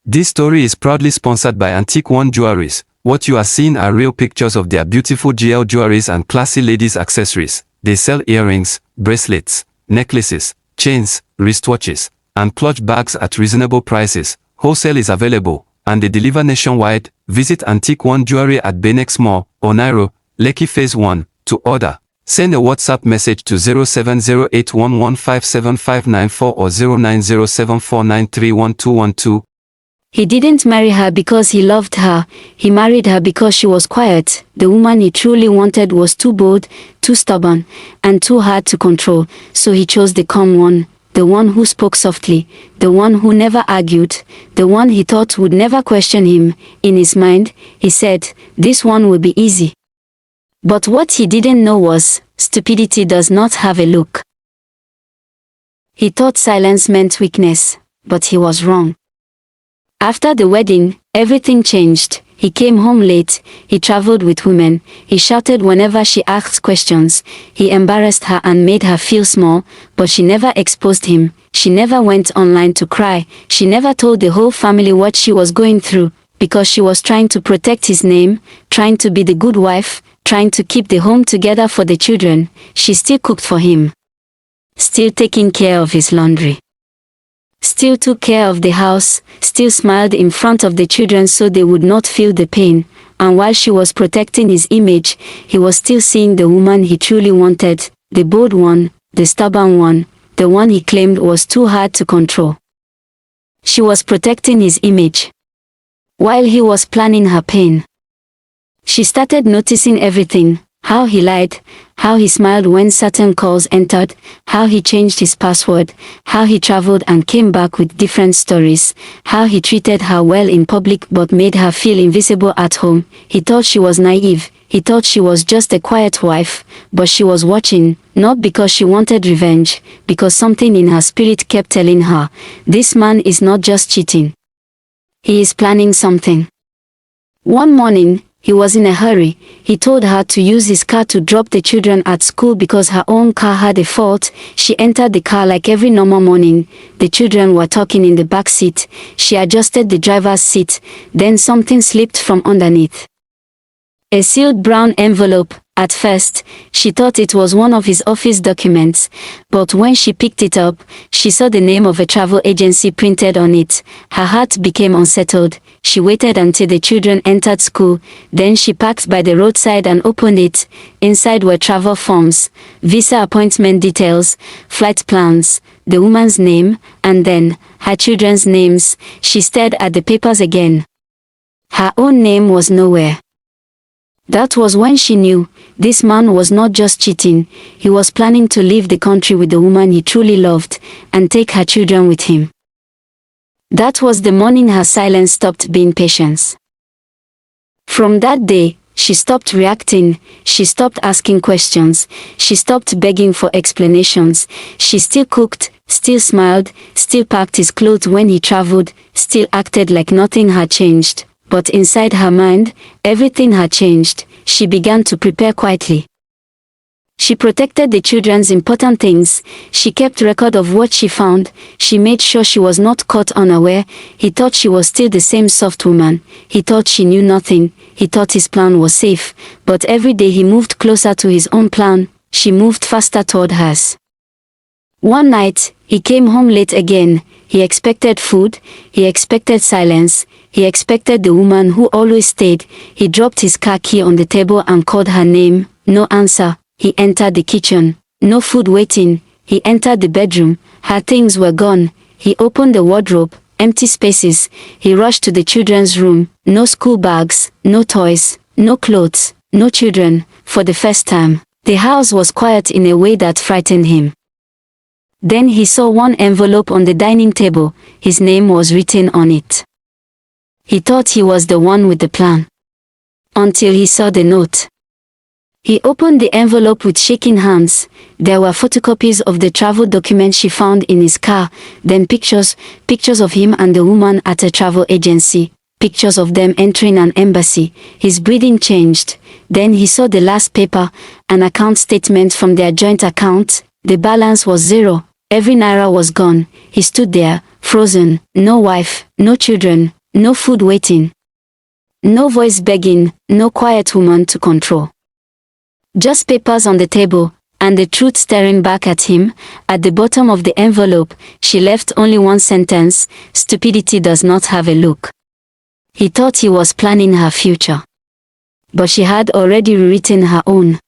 This story is proudly sponsored by Antique1 Jewelries. What you are seeing are real pictures of their beautiful GL jewelries and classy ladies accessories. They sell earrings, bracelets, necklaces, chains, wristwatches, and clutch bags at reasonable prices. Wholesale is available, and they deliver nationwide. Visit Antique1 Jewelry at Banex Mall, Oniru, Lekki Phase 1, to order. Send a WhatsApp message to 0708115759 or 090749311212. He didn't marry her because he loved her, he married her because she was quiet. The woman he truly wanted was too bold, too stubborn, and too hard to control, so he chose the calm one, the one who spoke softly, the one who never argued, the one he thought would never question him. In his mind, he said, "This one will be easy." But what he didn't know was, stupidity does not have a look. He thought silence meant weakness, but he was wrong. After the wedding, everything changed. He came home late, he traveled with women, he shouted whenever she asked questions, he embarrassed her and made her feel small, but she never exposed him, she never went online to cry, she never told the whole family what she was going through, because she was trying to protect his name, trying to be the good wife, trying to keep the home together for the children. She still cooked for him, still taking care of his laundry, still took care of the house, still smiled in front of the children so they would not feel the pain, and while she was protecting his image, he was still seeing the woman he truly wanted, the bold one, the stubborn one, the one he claimed was too hard to control. She was protecting his image, while he was planning her pain. She started noticing everything, how he lied, how he smiled when certain calls entered, how he changed his password, how he traveled and came back with different stories, how he treated her well in public but made her feel invisible at home. He thought she was naive, he thought she was just a quiet wife, but she was watching, not because she wanted revenge, because something in her spirit kept telling her, this man is not just cheating. He is planning something. One morning, he was in a hurry. He told her to use his car to drop the children at school because her own car had a fault. She entered the car like every normal morning. The children were talking in the back seat. She adjusted the driver's seat, then something slipped from underneath. A sealed brown envelope. At first, she thought it was one of his office documents, but when she picked it up, she saw the name of a travel agency printed on it. Her heart became unsettled. She waited until the children entered school, then she parked by the roadside and opened it. Inside were travel forms, visa appointment details, flight plans, the woman's name, and then, her children's names. She stared at the papers again. Her own name was nowhere. That was when she knew, this man was not just cheating, he was planning to leave the country with the woman he truly loved, and take her children with him. That was the morning her silence stopped being patience. From that day, she stopped reacting, she stopped asking questions, she stopped begging for explanations. She still cooked, still smiled, still packed his clothes when he traveled, still acted like nothing had changed. But inside her mind, everything had changed. She began to prepare quietly. She protected the children's important things. She kept record of what she found. She made sure she was not caught unaware. He thought she was still the same soft woman. He thought she knew nothing. He thought his plan was safe. But every day he moved closer to his own plan. She moved faster toward hers. One night, he came home late again. He expected food. He expected silence. He expected the woman who always stayed. He dropped his car key on the table and called her name. No answer. He entered the kitchen. No food waiting. He entered the bedroom. Her things were gone. He opened the wardrobe. Empty spaces. He rushed to the children's room. No school bags. No toys. No clothes. No children. For the first time, the house was quiet in a way that frightened him. Then he saw one envelope on the dining table. His name was written on it. He thought he was the one with the plan, until he saw the note. He opened the envelope with shaking hands. There were photocopies of the travel documents she found in his car, then pictures of him and the woman at a travel agency, pictures of them entering an embassy. His breathing changed. Then he saw the last paper, an account statement from their joint account. The balance was 0. Every naira was gone. He stood there, frozen, no wife, no children, no food waiting. No voice begging, no quiet woman to control. Just papers on the table, and the truth staring back at him. At the bottom of the envelope, she left only one sentence: stupidity does not have a look. He thought he was planning her future. But she had already rewritten her own.